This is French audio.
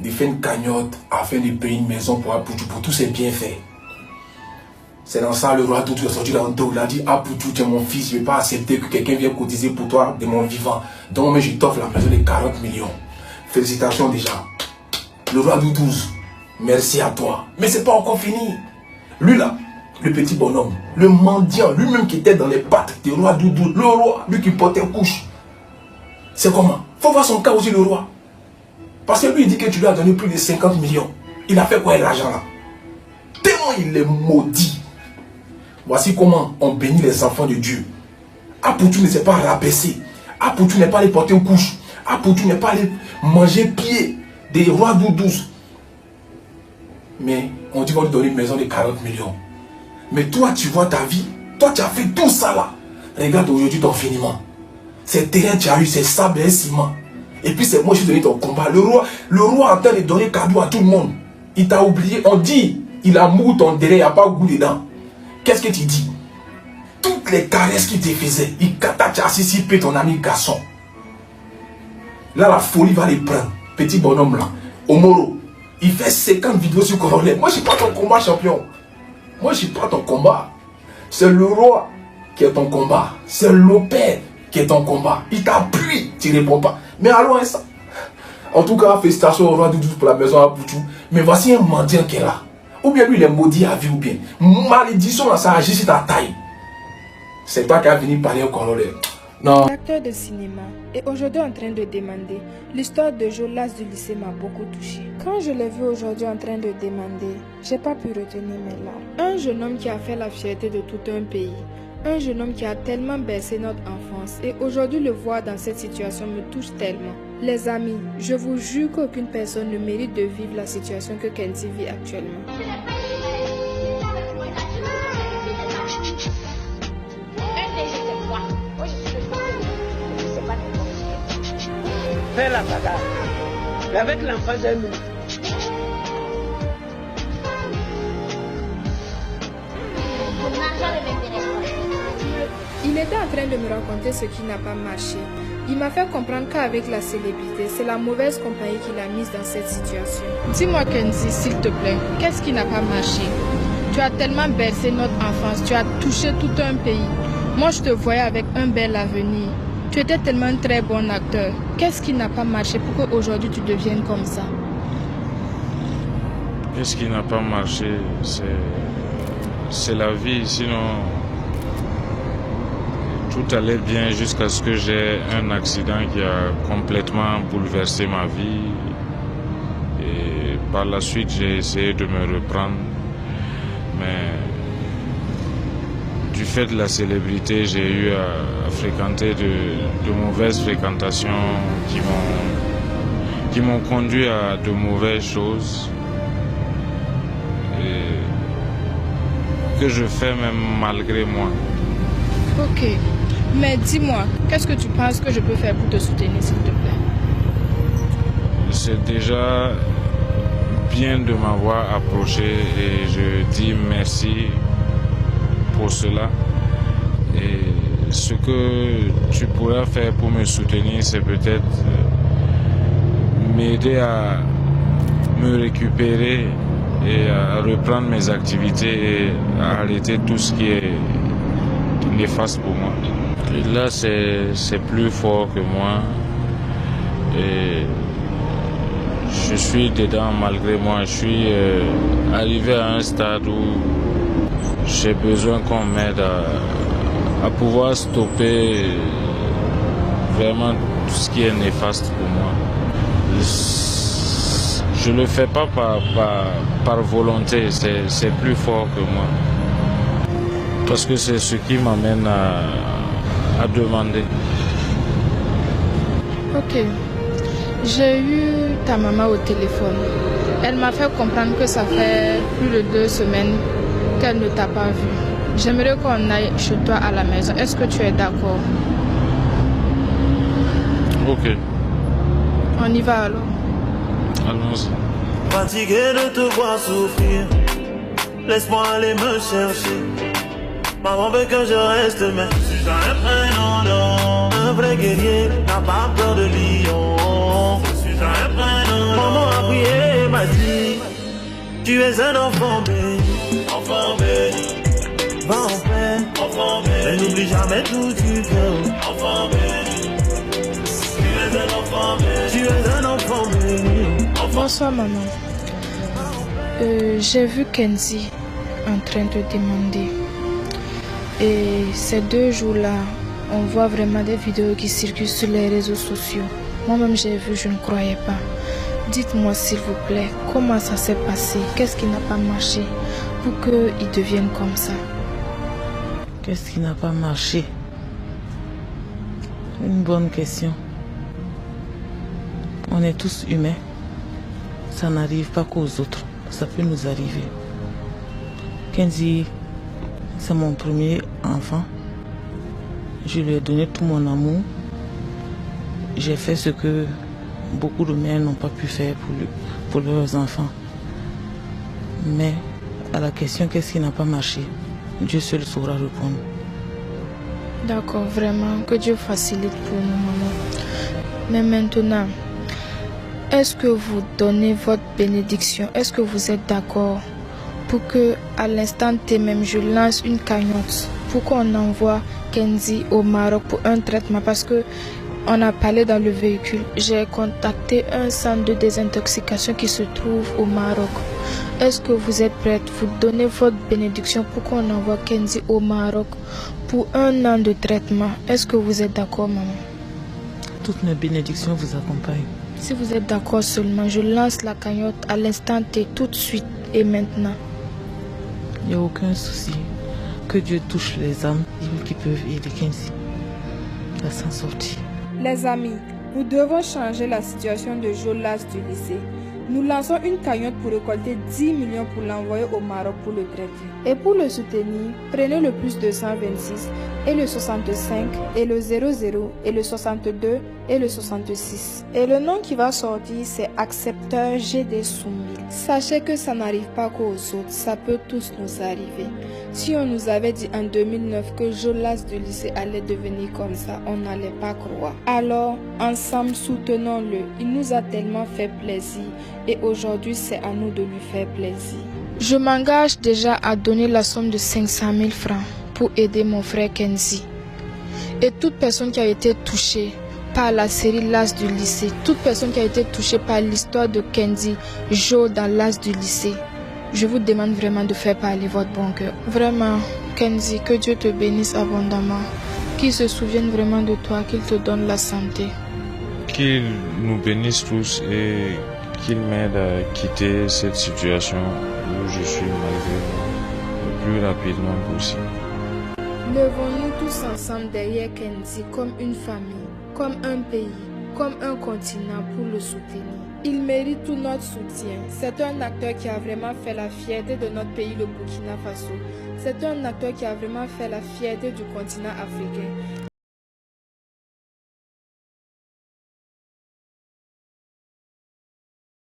de faire une cagnotte afin de payer une maison pour Apoutou, pour tous ses bienfaits. C'est dans ça le roi Doudou est sorti dans le dos. Il a dit Apoutou, tu es mon fils, je ne vais pas accepter que quelqu'un vienne cotiser pour toi de mon vivant. Donc je t'offre la maison de 40 millions. Félicitations déjà. Le roi Doudou, merci à toi. Mais c'est pas encore fini. Lui là, le petit bonhomme, le mendiant, lui-même qui était dans les pattes du roi Doudou, le roi, lui qui portait couche. C'est comment? Faut voir son cas aussi, le roi. Parce que lui, il dit que tu lui as donné plus de 50 millions. Il a fait quoi avec l'argent là? Tellement il est maudit. Voici comment on bénit les enfants de Dieu. Apoutou ne s'est pas rabaissé. Apoutou n'est pas allé porter aux couches. Apoutou n'est pas allé manger pied des rois Doudou. Mais on dit qu'on lui donne une maison de 40 millions. Mais toi, tu vois ta vie. Toi, tu as fait tout ça là. Regarde aujourd'hui ton finiment. Ces terrains tu as eu, c'est sable et ciment. Et puis c'est moi qui ai donné ton combat. Le roi est en train de donner cadeau à tout le monde. Il t'a oublié. On dit, il a mouru ton derrière, il n'y a pas goût dedans. Qu'est-ce que tu dis? Toutes les caresses qu'il te faisait, il t'a anticipé ton ami garçon. Là, la folie va les prendre. Petit bonhomme là. Omoro, il fait 50 vidéos sur Corollaire. Moi, je ne suis pas ton combat, champion. Moi, je ne suis pas ton combat. C'est le roi qui est ton combat. C'est le père qui est ton combat. Il t'appuie, tu ne réponds pas. Mais allons ça. En tout cas, félicitations au roi Doudou pour la maison à Poutou. Mais voici un mendiant qui est là. Ou bien lui, il est maudit à vie ou bien. Malédiction, là, ça agit sur ta taille. C'est toi qui as venu parler au Corollaire. Non. Acteur de cinéma est aujourd'hui en train de demander. L'histoire de Jolas du lycée m'a beaucoup touché. Quand je l'ai vu aujourd'hui en train de demander, j'ai pas pu retenir mes larmes. Un jeune homme qui a fait la fierté de tout un pays. Un jeune homme qui a tellement bercé notre enfance et aujourd'hui le voir dans cette situation me touche tellement. Les amis, je vous jure qu'aucune personne ne mérite de vivre la situation que Kenzie vit actuellement. Fais la bagarre. Mais avec l'enfant, j'ai mis. Il était en train de me raconter ce qui n'a pas marché. Il m'a fait comprendre qu'avec la célébrité, c'est la mauvaise compagnie qui l'a mise dans cette situation. Dis-moi Kenzie, s'il te plaît, qu'est-ce qui n'a pas marché? Tu as tellement bercé notre enfance, tu as touché tout un pays. Moi, je te voyais avec un bel avenir. Tu étais tellement un très bon acteur. Qu'est-ce qui n'a pas marché pour qu'aujourd'hui tu deviennes comme ça? Qu'est-ce qui n'a pas marché? C'est la vie, sinon tout allait bien jusqu'à ce que j'ai un accident qui a complètement bouleversé ma vie. Et par la suite, j'ai essayé de me reprendre. Mais du fait de la célébrité, j'ai eu à fréquenter de mauvaises fréquentations qui m'ont conduit à de mauvaises choses. Et que je fais même malgré moi. Ok. Mais dis-moi, qu'est-ce que tu penses que je peux faire pour te soutenir, s'il te plaît? C'est déjà bien de m'avoir approché et je dis merci pour cela. Et ce que tu pourras faire pour me soutenir, c'est peut-être m'aider à me récupérer et à reprendre mes activités et à arrêter tout ce qui est néfaste pour moi. Et là, c'est plus fort que moi et je suis dedans malgré moi. Je suis arrivé à un stade où j'ai besoin qu'on m'aide à pouvoir stopper vraiment tout ce qui est néfaste pour moi. Je ne le fais pas par volonté, c'est plus fort que moi. Parce que c'est ce qui m'amène à demander. Ok. J'ai eu ta maman au téléphone. Elle m'a fait comprendre que ça fait plus de 2 semaines qu'elle ne t'a pas vu. J'aimerais qu'on aille chez toi à la maison. Est-ce que tu es d'accord? Ok. On y va alors. Allons-y. Fatigué de te voir souffrir, laisse-moi aller me chercher. Maman veut que je reste, mais je suis un prénom. Un vrai guerrier n'a pas peur de lion. Je suis un prénom. Maman a prié, m'a dit, tu es un enfant béni. Enfant béni. Va en paix. Enfant béni. Mais n'oublie jamais d'où tu viens. Enfant béni. Tu es un enfant béni. Tu es un enfant béni. Bonsoir maman. J'ai vu Kenzie en train de demander. Et ces 2 jours-là, on voit vraiment des vidéos qui circulent sur les réseaux sociaux. Moi-même j'ai vu, je ne croyais pas. Dites-moi s'il vous plaît, comment ça s'est passé? Qu'est-ce qui n'a pas marché pour qu'ils deviennent comme ça? Qu'est-ce qui n'a pas marché? Une bonne question. On est tous humains. Ça n'arrive pas qu'aux autres. Ça peut nous arriver. Kenzie, c'est mon premier enfant. Je lui ai donné tout mon amour. J'ai fait ce que beaucoup de mères n'ont pas pu faire pour leurs enfants. Mais à la question qu'est-ce qui n'a pas marché, Dieu seul saura répondre. D'accord, vraiment, que Dieu facilite pour nous, maman. Mais maintenant, est-ce que vous donnez votre bénédiction? Est-ce que vous êtes d'accord pour que, à l'instant T même, je lance une cagnotte pour qu'on envoie Kenzie au Maroc pour un traitement? Parce que on a parlé dans le véhicule. J'ai contacté un centre de désintoxication qui se trouve au Maroc. Est-ce que vous êtes prête? Vous donnez votre bénédiction pour qu'on envoie Kenzie au Maroc pour 1 an de traitement. Est-ce que vous êtes d'accord, maman? Toutes mes bénédictions vous accompagnent. Si vous êtes d'accord seulement, je lance la cagnotte à l'instant T, tout de suite et maintenant. Il n'y a aucun souci. Que Dieu touche les âmes qui peuvent aider Kenzie à s'en sortir. Les amis, nous devons changer la situation de Jolas du lycée. Nous lançons une cagnotte pour récolter 10 millions pour l'envoyer au Maroc pour le traiter. Et pour le soutenir, prenez le plus 226 et le 65 et le 00 et le 62 et le 66. Et le nom qui va sortir, c'est Accepteur GD Soumil. Sachez que ça n'arrive pas qu'aux autres, ça peut tous nous arriver. Si on nous avait dit en 2009 que Jolas du lycée allait devenir comme ça, on n'allait pas croire. Alors, ensemble, soutenons-le. Il nous a tellement fait plaisir et aujourd'hui, c'est à nous de lui faire plaisir. Je m'engage déjà à donner la somme de 500 000 francs pour aider mon frère Kenzie. Et toute personne qui a été touchée par la série L'As du lycée, toute personne qui a été touchée par l'histoire de Kenzie, Jo dans L'As du lycée, je vous demande vraiment de faire parler votre bon cœur. Vraiment, Kenzie, que Dieu te bénisse abondamment. Qu'il se souvienne vraiment de toi, qu'il te donne la santé. Qu'il nous bénisse tous et qu'il m'aide à quitter cette situation où je suis malgré moi le plus rapidement possible. Levons-nous tous ensemble derrière Kenzie comme une famille, comme un pays, comme un continent pour le soutenir. Il mérite tout notre soutien. C'est un acteur qui a vraiment fait la fierté de notre pays, le Burkina Faso. C'est un acteur qui a vraiment fait la fierté du continent africain.